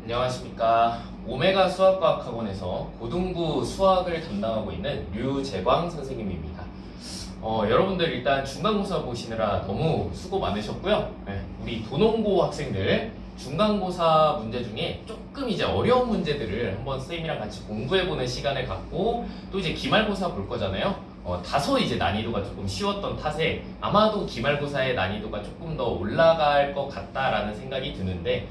안녕하십니까. 오메가 수학과학 학원에서 고등부 수학을 담당하고 있는 류재광 선생님입니다. 여러분들 일단 중간고사 보시느라 너무 수고 많으셨고요. 우리 도농고 학생들 중간고사 문제 중에 조금 이제 어려운 문제들을 한번 선생님이랑 같이 공부해보는 시간을 갖고 또 이제 기말고사 볼 거잖아요. 다소 이제 난이도가 조금 쉬웠던 탓에 아마도 기말고사의 난이도가 조금 더 올라갈 것 같다라는 생각이 드는데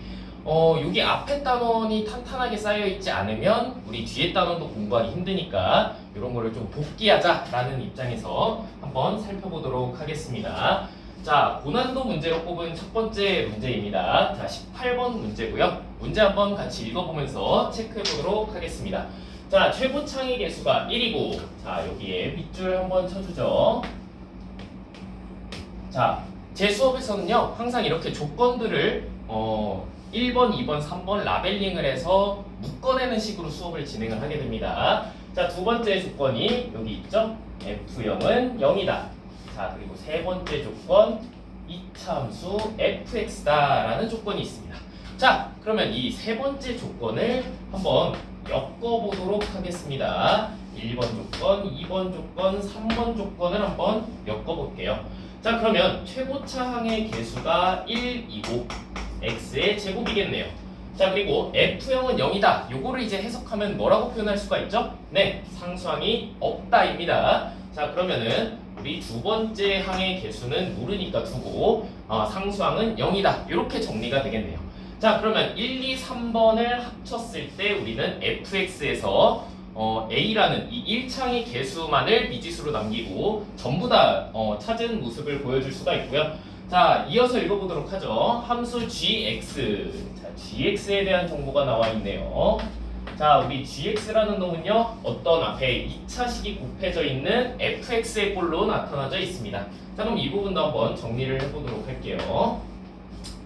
여기 앞에 단원이 탄탄하게 쌓여있지 않으면 우리 뒤에 단원도 공부하기 힘드니까 이런 거를 좀 복귀하자라는 입장에서 한번 살펴보도록 하겠습니다. 자, 고난도 문제로 뽑은 첫 번째 문제입니다. 자, 18번 문제고요. 문제 한번 같이 읽어보면서 체크해보도록 하겠습니다. 자, 최고 창의 개수가 1이고 자, 여기에 밑줄 한번 쳐주죠. 자, 제 수업에서는요 항상 이렇게 조건들을 1번, 2번, 3번 라벨링을 해서 묶어내는 식으로 수업을 진행을 하게 됩니다. 자, 두 번째 조건이 여기 있죠? F0은 0이다. 자, 그리고 세 번째 조건, 이차함수 fx다 라는 조건이 있습니다. 자, 그러면 이 세 번째 조건을 한번 엮어보도록 하겠습니다. 1번 조건, 2번 조건, 3번 조건을 한번 엮어볼게요. 자, 그러면 최고차항의 개수가 1이고 x의 제곱이겠네요. 자, 그리고 f형은 0이다. 요거를 이제 해석하면 뭐라고 표현할 수가 있죠? 네, 상수항이 없다입니다. 자, 그러면은 우리 두 번째 항의 개수는 모르니까 두고 상수항은 0이다. 이렇게 정리가 되겠네요. 자, 그러면 1, 2, 3번을 합쳤을 때 우리는 fx에서 a라는 이 1창의 개수만을 미지수로 남기고 전부 다 찾은 모습을 보여줄 수가 있고요. 자, 이어서 읽어보도록 하죠. 함수 gx. 자, gx에 대한 정보가 나와 있네요. 자, 우리 gx라는 놈은요, 어떤 앞에 2차식이 곱해져 있는 fx의 꼴로 나타나져 있습니다. 자, 그럼 이 부분도 한번 정리를 해보도록 할게요.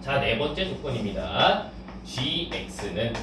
자, 네 번째 조건입니다. gx는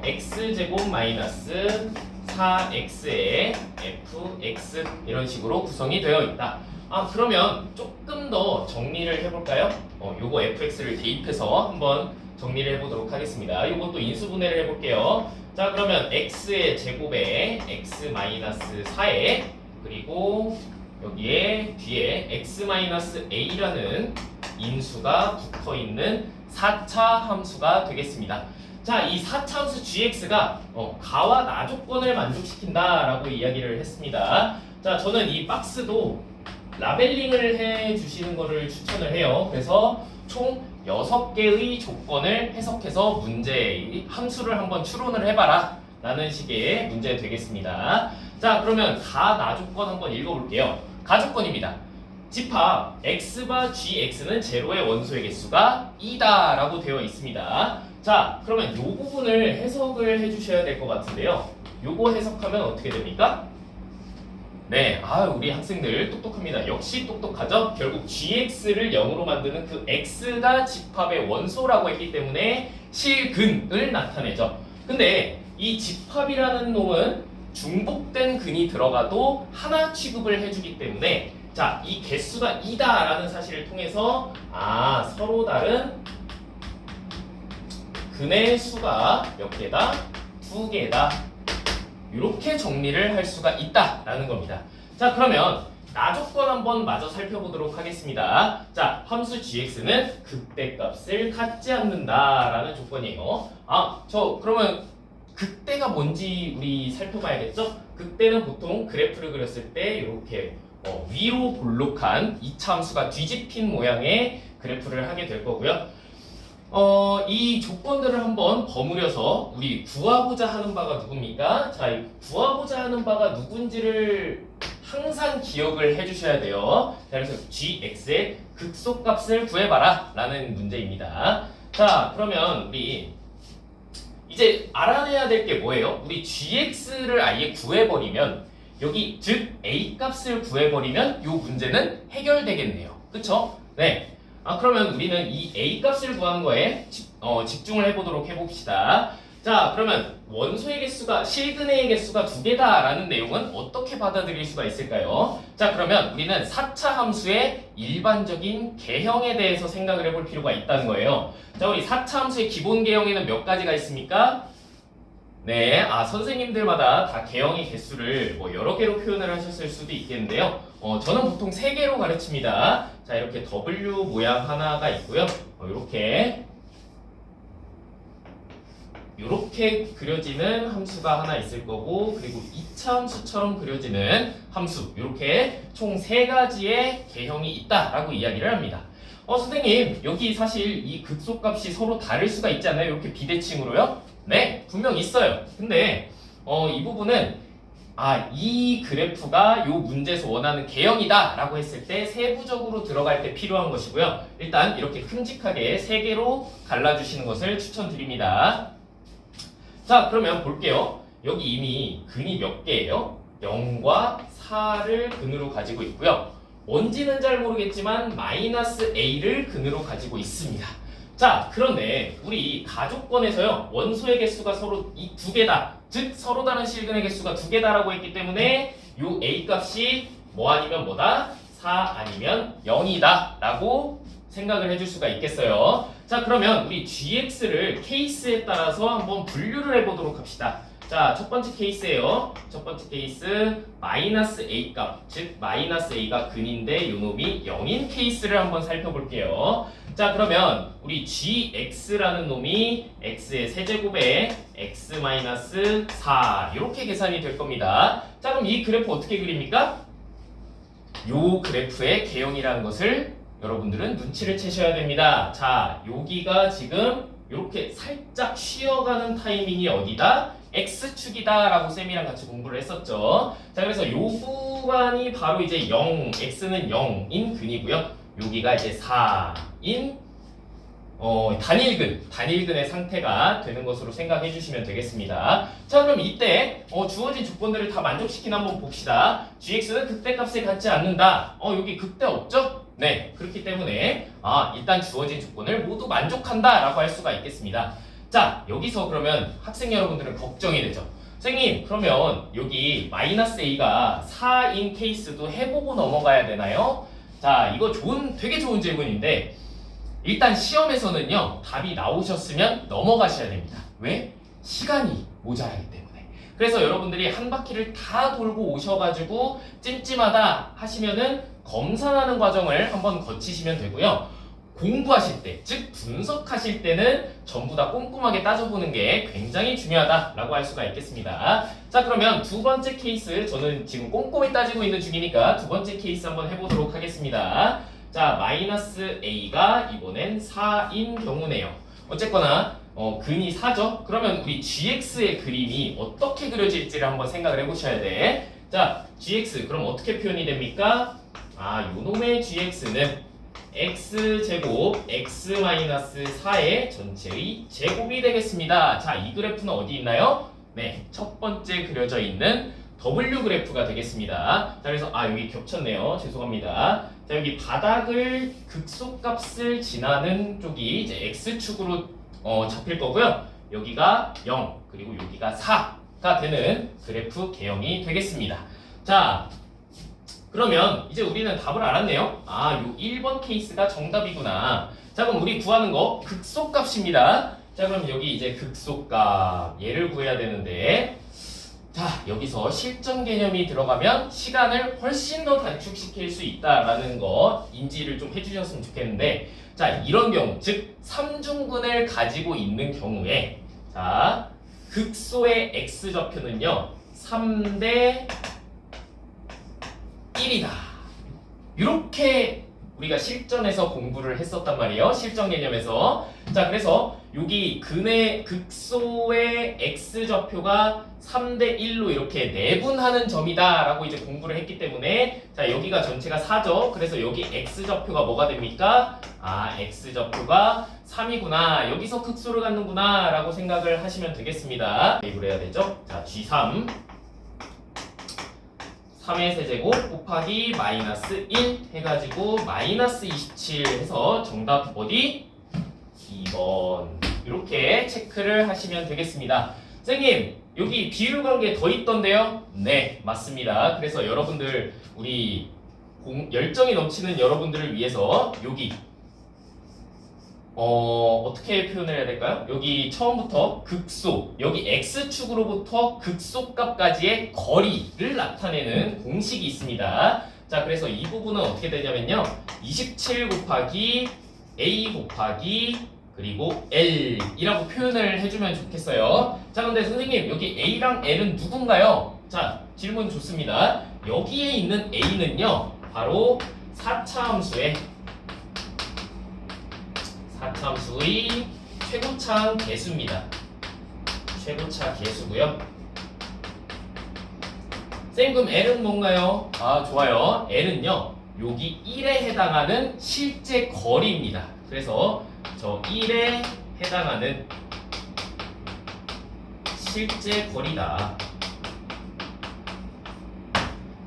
x제곱 마이너스 4x의 fx 이런 식으로 구성이 되어 있다. 그러면 조금 더 정리를 해볼까요? 요거 fx를 대입해서 한번 정리를 해보도록 하겠습니다. 요것도 인수분해를 해볼게요. 자, 그러면 x의 제곱에 x-4에 그리고 여기에 뒤에 x-a라는 인수가 붙어있는 4차 함수가 되겠습니다. 자, 이 4차 함수 gx가 가와 나 조건을 만족시킨다라고 이야기를 했습니다. 자, 저는 이 박스도 라벨링을 해주시는 것을 추천을 해요. 그래서 총 6개의 조건을 해석해서 문제 함수를 한번 추론을 해봐라 라는 식의 문제 되겠습니다. 자, 그러면 가나 조건 한번 읽어볼게요. 가 조건입니다. 집합 x바 gx는 제로의 원소의 개수가 2다 라고 되어 있습니다. 자, 그러면 이 부분을 해석을 해주셔야 될 것 같은데요. 요거 해석하면 어떻게 됩니까? 네, 우리 학생들 똑똑합니다. 역시 똑똑하죠? 결국 gx를 0으로 만드는 그 x가 집합의 원소라고 했기 때문에 실근을 나타내죠. 근데 이 집합이라는 놈은 중복된 근이 들어가도 하나 취급을 해주기 때문에 자, 이 개수가 2다라는 사실을 통해서 서로 다른 근의 수가 몇 개다? 2개다. 이렇게 정리를 할 수가 있다라는 겁니다. 자, 그러면 나 조건 한번 마저 살펴보도록 하겠습니다. 자, 함수 gx는 극대값을 갖지 않는다라는 조건이에요. 그러면 극대가 뭔지 우리 살펴봐야겠죠? 극대는 보통 그래프를 그렸을 때 이렇게 위로 볼록한 2차 함수가 뒤집힌 모양의 그래프를 하게 될 거고요. 이 조건들을 한번 버무려서 우리 구하고자 하는 바가 누굽니까? 자, 이 구하고자 하는 바가 누군지를 항상 기억을 해주셔야 돼요. 자, 그래서 gx의 극소값을 구해봐라 라는 문제입니다. 자, 그러면 우리 이제 알아내야 될 게 뭐예요? 우리 gx를 아예 구해버리면 여기 즉 a 값을 구해버리면 이 문제는 해결되겠네요. 그쵸? 네. 그러면 우리는 이 a 값을 구하는 거에 집중을 해보도록 해봅시다. 자, 그러면 원소의 개수가 실근의 개수가 2개다라는 내용은 어떻게 받아들일 수가 있을까요? 자, 그러면 우리는 4차 함수의 일반적인 개형에 대해서 생각을 해볼 필요가 있다는 거예요. 자, 우리 4차 함수의 기본 개형에는 몇 가지가 있습니까? 네, 선생님들마다 다 개형의 개수를 뭐 여러 개로 표현을 하셨을 수도 있겠는데요. 저는 보통 3개로 가르칩니다. 자, 이렇게 W 모양 하나가 있고요. 이렇게 그려지는 함수가 하나 있을 거고, 그리고 2차 함수처럼 그려지는 함수, 이렇게 총 3가지의 개형이 있다라고 이야기를 합니다. 선생님, 여기 사실 이 극소값이 서로 다를 수가 있지 않나요? 이렇게 비대칭으로요? 네, 분명 있어요. 근데 이 부분은 이 그래프가 이 문제에서 원하는 개형이다 라고 했을 때 세부적으로 들어갈 때 필요한 것이고요. 일단 이렇게 큼직하게 3개로 갈라주시는 것을 추천드립니다. 자, 그러면 볼게요. 여기 이미 근이 몇 개예요? 0과 4를 근으로 가지고 있고요. 뭔지는 잘 모르겠지만 마이너스 a를 근으로 가지고 있습니다. 자, 그런데 우리 가족권에서요, 원소의 개수가 서로 이 2개다, 즉 서로 다른 실근의 개수가 2개다라고 했기 때문에 요 a 값이 뭐 아니면 뭐다? 4 아니면 0이다 라고 생각을 해줄 수가 있겠어요. 자, 그러면 우리 gx를 케이스에 따라서 한번 분류를 해보도록 합시다. 자, 첫 번째 케이스예요. 첫 번째 케이스 마이너스 a 값, 즉 마이너스 a가 근인데 요놈이 0인 케이스를 한번 살펴볼게요. 자, 그러면 우리 gx라는 놈이 x의 세제곱에 x 마이너스 4 이렇게 계산이 될 겁니다. 자, 그럼 이 그래프 어떻게 그립니까? 요 그래프의 개형이라는 것을 여러분들은 눈치를 채셔야 됩니다. 자, 여기가 지금 이렇게 살짝 쉬어가는 타이밍이 어디다? x축이다 라고 쌤이랑 같이 공부를 했었죠. 자, 그래서 요 구간이 바로 이제 0, x는 0인 근이고요. 여기가 이제 4인 단일근의 상태가 되는 것으로 생각해 주시면 되겠습니다. 자, 그럼 이때 주어진 조건들을 다 만족시키나 한번 봅시다. gx는 극대값에 갖지 않는다. 여기 극대 없죠? 네, 그렇기 때문에 일단 주어진 조건을 모두 만족한다 라고 할 수가 있겠습니다. 자, 여기서 그러면 학생 여러분들은 걱정이 되죠. 선생님, 그러면 여기 마이너스 a가 4인 케이스도 해보고 넘어가야 되나요? 자, 이거 되게 좋은 질문인데 일단 시험에서는요, 답이 나오셨으면 넘어가셔야 됩니다. 왜? 시간이 모자라기 때문에. 그래서 여러분들이 한 바퀴를 다 돌고 오셔가지고 찜찜하다 하시면은 검산하는 과정을 한번 거치시면 되고요. 공부하실 때, 즉 분석하실 때는 전부 다 꼼꼼하게 따져보는 게 굉장히 중요하다라고 할 수가 있겠습니다. 자, 그러면 두 번째 케이스, 저는 지금 꼼꼼히 따지고 있는 중이니까 두 번째 케이스 한번 해보도록 하겠습니다. 자, 마이너스 a가 이번엔 4인 경우네요. 어쨌거나 근이 4죠? 그러면 우리 gx의 그림이 어떻게 그려질지를 한번 생각을 해보셔야 돼. 자, gx 그럼 어떻게 표현이 됩니까? 요놈의 gx는 x제곱 x-4의 전체의 제곱이 되겠습니다. 자, 이 그래프는 어디 있나요? 네, 첫 번째 그려져 있는 W 그래프가 되겠습니다. 자, 그래서 여기 겹쳤네요. 죄송합니다. 자, 여기 바닥을 극소값을 지나는 쪽이 이제 x축으로 잡힐 거고요. 여기가 0 그리고 여기가 4가 되는 그래프 개형이 되겠습니다. 자, 그러면 이제 우리는 답을 알았네요. 요 1번 케이스가 정답이구나. 자, 그럼 우리 구하는 거 극소값입니다. 자, 그럼 여기 이제 극소값 얘를 구해야 되는데, 자, 여기서 실전 개념이 들어가면 시간을 훨씬 더 단축시킬 수 있다라는 거 인지를 좀 해주셨으면 좋겠는데, 자, 이런 경우, 즉 3중근을 가지고 있는 경우에, 자, 극소의 x좌표는요 3대 1이다. 이렇게 우리가 실전에서 공부를 했었단 말이에요. 실전 개념에서. 자, 그래서 여기 근의 극소의 x좌표가 3대 1로 이렇게 내분하는 점이다 라고 이제 공부를 했기 때문에, 자, 여기가 전체가 4죠. 그래서 여기 x좌표가 뭐가 됩니까? x좌표가 3이구나. 여기서 극소를 갖는구나 라고 생각을 하시면 되겠습니다. 대입을 해야 되죠. 자, g3 3의 세제곱 곱하기 마이너스 1 해가지고 마이너스 27 해서 정답 어디? 2번. 이렇게 체크를 하시면 되겠습니다. 선생님, 여기 비율 관계 더 있던데요? 네, 맞습니다. 그래서 여러분들 우리 열정이 넘치는 여러분들을 위해서 여기 어떻게 표현을 해야 될까요? 여기 처음부터 극소, 여기 x축으로부터 극소값까지의 거리를 나타내는 공식이 있습니다. 자, 그래서 이 부분은 어떻게 되냐면요. 27 곱하기 a 곱하기 그리고 l이라고 표현을 해주면 좋겠어요. 자, 근데 선생님 여기 a랑 l은 누군가요? 자, 질문 좋습니다. 여기에 있는 a는요, 바로 4차 함수의 최고차 개수입니다. 최고차 개수고요. 선생님, 그럼 L은 뭔가요? 아, 좋아요. L은요, 여기 1에 해당하는 실제 거리입니다. 그래서 저 1에 해당하는 실제 거리다.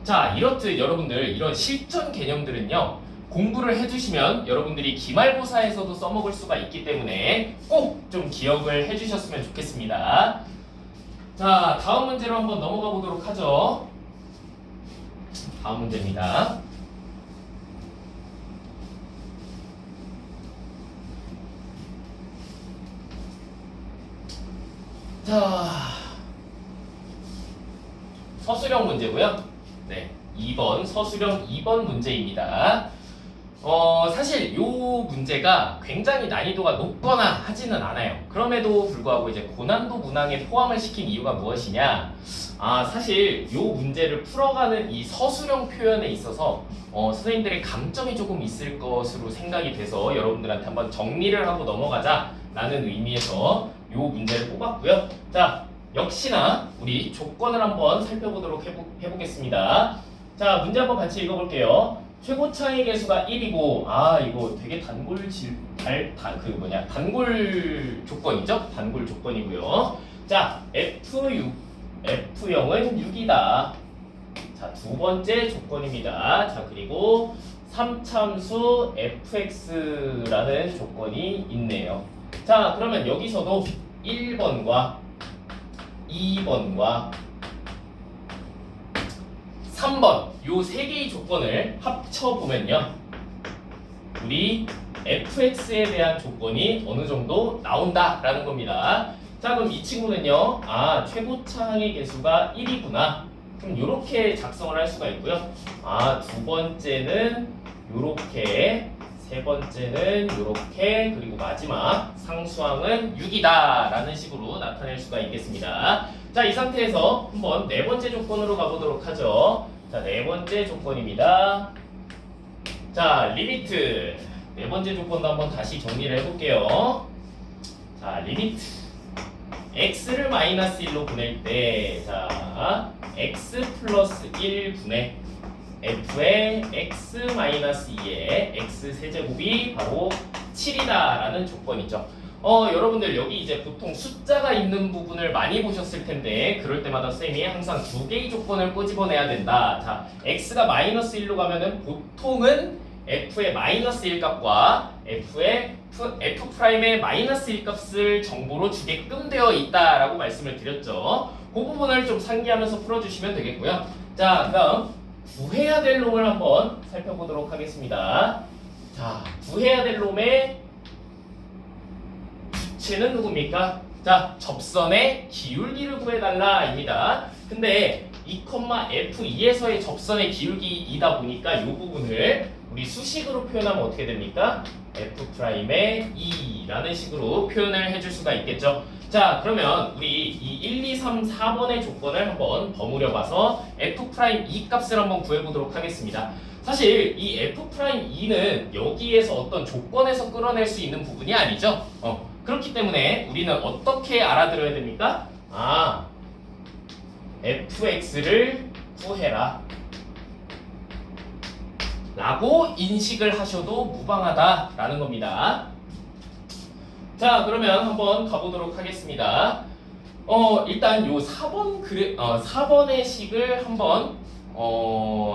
자, 이렇듯 여러분들 이런 실전 개념들은요, 공부를 해주시면 여러분들이 기말고사에서도 써먹을 수가 있기 때문에 꼭 좀 기억을 해주셨으면 좋겠습니다. 자, 다음 문제로 한번 넘어가 보도록 하죠. 다음 문제입니다. 자, 서술형 문제고요. 네, 2번 서술형 2번 문제입니다. 사실 이 문제가 굉장히 난이도가 높거나 하지는 않아요. 그럼에도 불구하고 이제 고난도 문항에 포함을 시킨 이유가 무엇이냐? 사실 이 문제를 풀어가는 이 서술형 표현에 있어서 선생님들의 강점이 조금 있을 것으로 생각이 돼서 여러분들한테 한번 정리를 하고 넘어가자라는 의미에서 이 문제를 뽑았고요. 자, 역시나 우리 조건을 한번 살펴보도록 해보겠습니다. 자, 문제 한번 같이 읽어볼게요. 최고차의 개수가 1이고, 이거 되게 단골 조건이죠? 단골 조건이고요. 자, F0은 6이다. 자, 두 번째 조건입니다. 자, 그리고 3참수 fx라는 조건이 있네요. 자, 그러면 여기서도 1번과 2번과 3번 요 세 개의 조건을 합쳐보면요, 우리 fx에 대한 조건이 어느 정도 나온다라는 겁니다. 자, 그럼 이 친구는요, 최고차항의 개수가 1이구나. 그럼 이렇게 작성을 할 수가 있고요. 두 번째는 요렇게, 세 번째는 요렇게, 그리고 마지막 상수항은 6이다 라는 식으로 나타낼 수가 있겠습니다. 자, 이 상태에서 한번 네 번째 조건으로 가보도록 하죠. 자, 네 번째 조건입니다. 자, 리미트. 네 번째 조건도 한번 다시 정리를 해볼게요. 자, 리미트. x를 마이너스 1로 보낼 때, 자, x 플러스 1분의 f의 x 마이너스 2의 x 세제곱이 바로 7이다 라는 조건이죠. 여러분들 여기 이제 보통 숫자가 있는 부분을 많이 보셨을 텐데, 그럴 때마다 쌤이 항상 두 개의 조건을 꼬집어내야 된다. 자, x가 마이너스 1로 가면은 보통은 f의 마이너스 1 값과 f'의 마이너스 1 값을 정보로 주게끔 되어 있다라고 말씀을 드렸죠. 그 부분을 좀 상기하면서 풀어주시면 되겠고요. 자, 그다음 구해야 될 놈을 한번 살펴보도록 하겠습니다. 자, 구해야 될 놈의 주체는 누굽니까? 자, 접선의 기울기를 구해달라입니다. 근데 2,f2에서의 접선의 기울기이다 보니까 이 부분을 우리 수식으로 표현하면 어떻게 됩니까? f'의 2라는 식으로 표현을 해줄 수가 있겠죠. 자, 그러면 우리 이 1, 2, 3, 4번의 조건을 한번 버무려 봐서 f'2 값을 한번 구해보도록 하겠습니다. 사실 이 f'2는 여기에서 어떤 조건에서 끌어낼 수 있는 부분이 아니죠. 그렇기 때문에 우리는 어떻게 알아들어야 됩니까? fx를 구해라 라고 인식을 하셔도 무방하다라는 겁니다. 자, 그러면 한번 가보도록 하겠습니다. 일단 요 4번의 식을 한번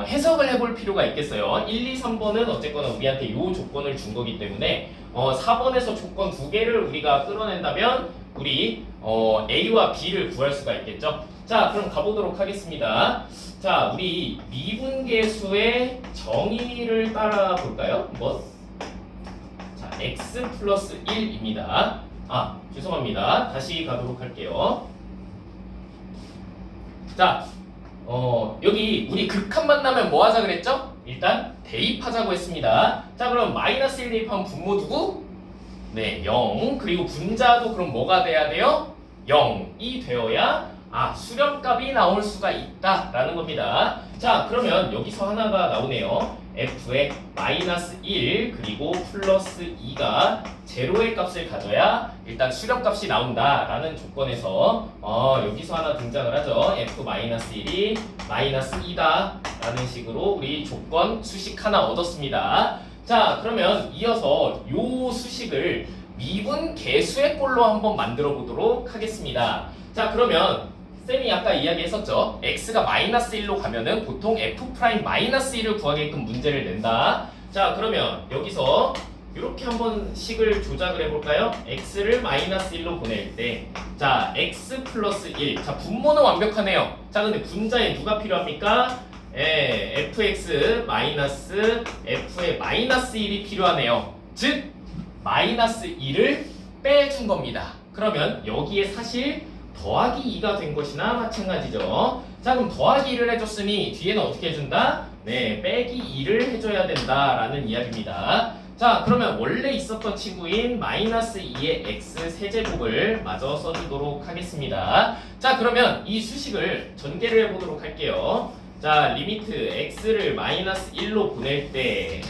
해석을 해볼 필요가 있겠어요. 1, 2, 3번은 어쨌거나 우리한테 요 조건을 준 거기 때문에 4번에서 조건 두 개를 우리가 끌어낸다면 우리 A와 B를 구할 수가 있겠죠. 자, 그럼 가보도록 하겠습니다. 자, 우리 미분계수의 정의를 따라 볼까요? 뭐? 자, x 플러스 1입니다. 아, 죄송합니다. 다시 가도록 할게요. 자, 여기 우리 극한 만나면 뭐 하자 그랬죠? 일단 대입하자고 했습니다. 자, 그럼 마이너스 1 대입하면 분모 누구? 네, 0. 그리고 분자도 그럼 뭐가 돼야 돼요? 0이 되어야 수렴값이 나올 수가 있다라는 겁니다. 자, 그러면 여기서 하나가 나오네요. f의 마이너스 1 그리고 플러스 2가 제로의 값을 가져야 일단 수렴값이 나온다라는 조건에서 여기서 하나 등장을 하죠. f 마이너스 1이 마이너스 2다 라는 식으로 우리 조건 수식 하나 얻었습니다. 자, 그러면 이어서 요 수식을 미분 계수의 꼴로 한번 만들어 보도록 하겠습니다. 자, 그러면 쌤이 아까 이야기했었죠. x가 마이너스 1로 가면은 보통 f 프라임 마이너스 1을 구하게끔 문제를 낸다. 자, 그러면 여기서 이렇게 한번 식을 조작을 해볼까요? x를 마이너스 1로 보낼 때, 자, x 플러스 1. 자, 분모는 완벽하네요. 자, 근데 분자에 누가 필요합니까? fx 마이너스 f의 마이너스 1이 필요하네요. 즉, 마이너스 2를 빼준 겁니다. 그러면 여기에 사실 더하기 2가 된 것이나 마찬가지죠. 자, 그럼 더하기 2를 해줬으니 뒤에는 어떻게 해준다? 네, 빼기 2를 해줘야 된다라는 이야기입니다. 자, 그러면 원래 있었던 친구인 마이너스 2의 x 세제곱을 마저 써주도록 하겠습니다. 자, 그러면 이 수식을 전개를 해보도록 할게요. 자, 리미트 x를 마이너스 1로 보낼 때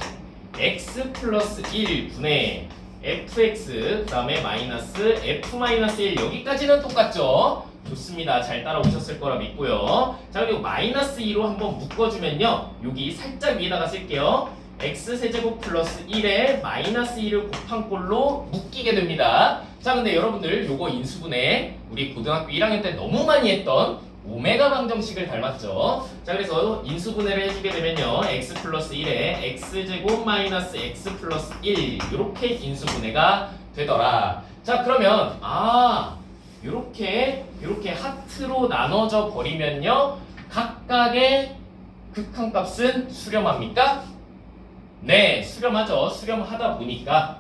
x 플러스 1 분의 fx 그 다음에 마이너스 f-1 여기까지는 똑같죠? 좋습니다. 잘 따라오셨을 거라 믿고요. 자, 그리고 마이너스 2로 한번 묶어주면요, 여기 살짝 위에다가 쓸게요. x세제곱 플러스 1에 마이너스 2를 곱한 꼴로 묶이게 됩니다. 자, 근데 여러분들 요거 인수분해 우리 고등학교 1학년 때 너무 많이 했던 오메가 방정식을 닮았죠. 자, 그래서 인수분해를 해주게 되면요, x 플러스 1에 x제곱 마이너스 x 플러스 1 이렇게 인수분해가 되더라. 자, 그러면 이렇게 하트로 나눠져 버리면요, 각각의 극한값은 수렴합니까? 네, 수렴하죠. 수렴하다 보니까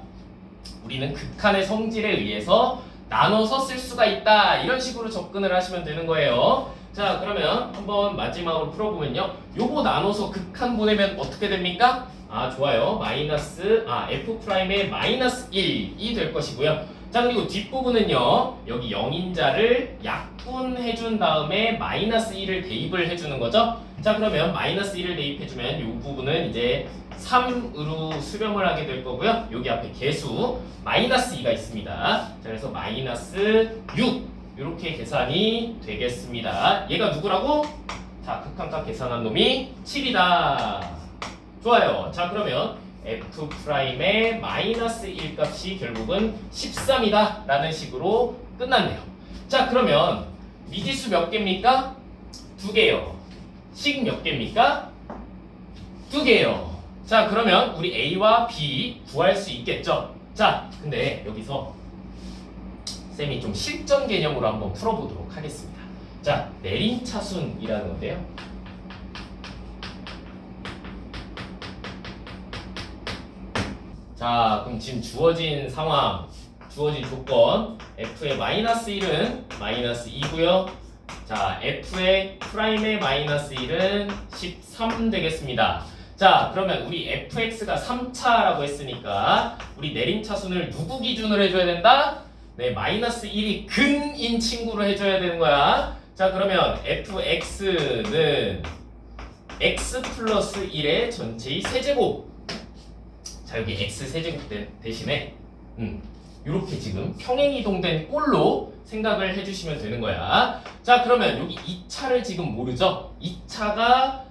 우리는 극한의 성질에 의해서 나눠서 쓸 수가 있다, 이런 식으로 접근을 하시면 되는 거예요. 자, 그러면 한번 마지막으로 풀어보면요, 요거 나눠서 극한 보내면 어떻게 됩니까? 좋아요. 마이너스 f 프라임의 마이너스 1이 될 것이고요. 자, 그리고 뒷부분은요, 여기 0인자를 약분해준 다음에 마이너스 1을 대입을 해주는 거죠. 자, 그러면 마이너스 1을 대입해주면 이 부분은 이제 3으로 수렴을 하게 될 거고요. 여기 앞에 개수 마이너스 2가 있습니다. 자, 그래서 마이너스 6 이렇게 계산이 되겠습니다. 얘가 누구라고? 자, 극한값 계산한 놈이 7이다. 좋아요. 자, 그러면 f 프라임의 마이너스 1 값이 결국은 13이다 라는 식으로 끝났네요. 자, 그러면 미지수 몇 개입니까? 2개요. 식 몇 개입니까? 2개요. 자, 그러면 우리 A와 B 구할 수 있겠죠? 자, 근데 여기서 쌤이 좀 실전 개념으로 한번 풀어보도록 하겠습니다. 자, 내림차순이라는 건데요. 자, 그럼 지금 주어진 상황, 주어진 조건, f의 마이너스 1은 마이너스 2고요. 자, f의 프라임의 마이너스 1은 13 되겠습니다. 자, 그러면 우리 fx가 3차라고 했으니까 우리 내림차순을 누구 기준으로 해줘야 된다? 네, 마이너스 1이 근인 친구로 해줘야 되는 거야. 자, 그러면 fx는 x 플러스 1의 전체의 세제곱. 자, 여기 x 세제곱 대신에 이렇게 지금 평행이동된 꼴로 생각을 해주시면 되는 거야. 자, 그러면 여기 2차를 지금 모르죠? 2차가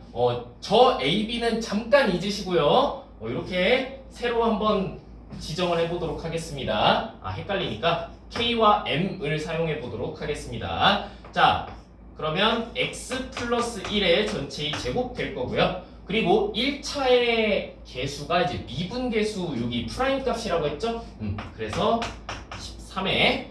저 AB는 잠깐 잊으시고요. 이렇게 새로 한번 지정을 해보도록 하겠습니다. 헷갈리니까 K와 M을 사용해 보도록 하겠습니다. 자, 그러면 X 플러스 1의 전체의 제곱 될 거고요. 그리고 1차의 개수가 이제 미분계수 여기 프라임 값이라고 했죠? 그래서 13에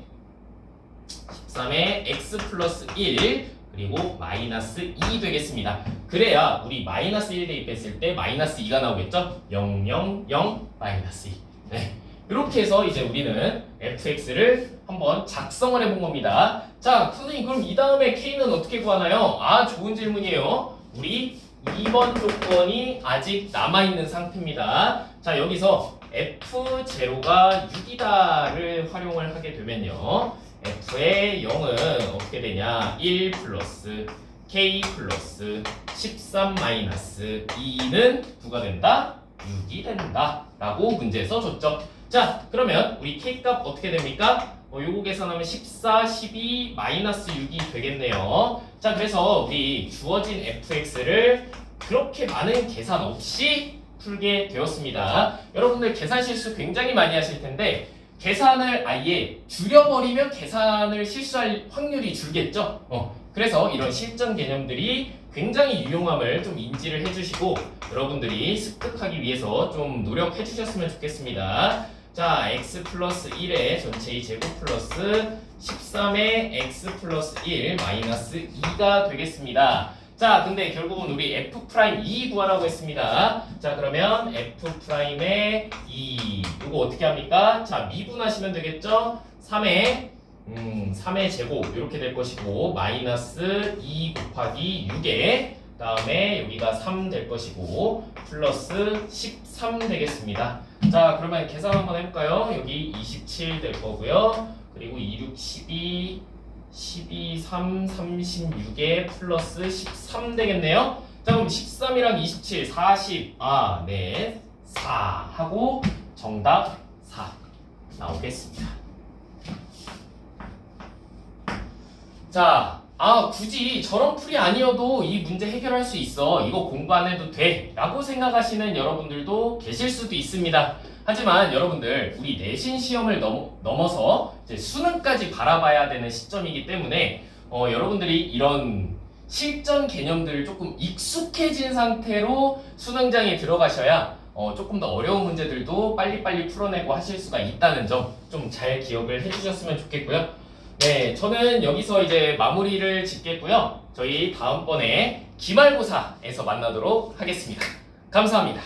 x 플러스 1 그리고 마이너스 2 되겠습니다. 그래야 우리 마이너스 1 대입했을 때 마이너스 2가 나오겠죠? 0, 0, 0, 마이너스 2. 네. 이렇게 해서 이제 우리는 fx를 한번 작성을 해본 겁니다. 자, 선생님 그럼 이 다음에 k는 어떻게 구하나요? 아, 좋은 질문이에요. 우리 2번 조건이 아직 남아있는 상태입니다. 자, 여기서 f0가 6이다를 활용을 하게 되면요. f의 0은 어떻게 되냐? 1 플러스 k 플러스 13 마이너스 2는 9가 된다? 6이 된다 라고 문제에서 줬죠. 자, 그러면 우리 k 값 어떻게 됩니까? 요거 계산하면 14, 12, 마이너스 6이 되겠네요. 자, 그래서 우리 주어진 fx를 그렇게 많은 계산 없이 풀게 되었습니다. 여러분들 계산 실수 굉장히 많이 하실 텐데 계산을 아예 줄여버리면 계산을 실수할 확률이 줄겠죠? 그래서 이런 실전 개념들이 굉장히 유용함을 좀 인지를 해주시고 여러분들이 습득하기 위해서 좀 노력해 주셨으면 좋겠습니다. 자, x 플러스 1의 전체의 제곱 플러스 13의 x 플러스 1 마이너스 2가 되겠습니다. 자, 근데 결국은 우리 f'2 구하라고 했습니다. 자, 그러면 f'의 2 이거 어떻게 합니까? 자, 미분하시면 되겠죠? 3의 제곱 이렇게 될 것이고 마이너스 2 곱하기 6에 다음에 여기가 3 될 것이고 플러스 13 되겠습니다. 자, 그러면 계산 한번 해볼까요? 여기 27 될 거고요. 그리고 2, 6, 12 3, 36에 플러스 13 되겠네요. 자, 그럼 13이랑 27, 40, 네, 4 하고 정답 4 나오겠습니다. 자, 굳이 저런 풀이 아니어도 이 문제 해결할 수 있어. 이거 공부 안 해도 돼. 라고 생각하시는 여러분들도 계실 수도 있습니다. 하지만 여러분들 우리 내신 시험을 넘어서 이제 수능까지 바라봐야 되는 시점이기 때문에 여러분들이 이런 실전 개념들을 조금 익숙해진 상태로 수능장에 들어가셔야 조금 더 어려운 문제들도 빨리빨리 풀어내고 하실 수가 있다는 점 좀 잘 기억을 해주셨으면 좋겠고요. 네, 저는 여기서 이제 마무리를 짓겠고요. 저희 다음번에 기말고사에서 만나도록 하겠습니다. 감사합니다.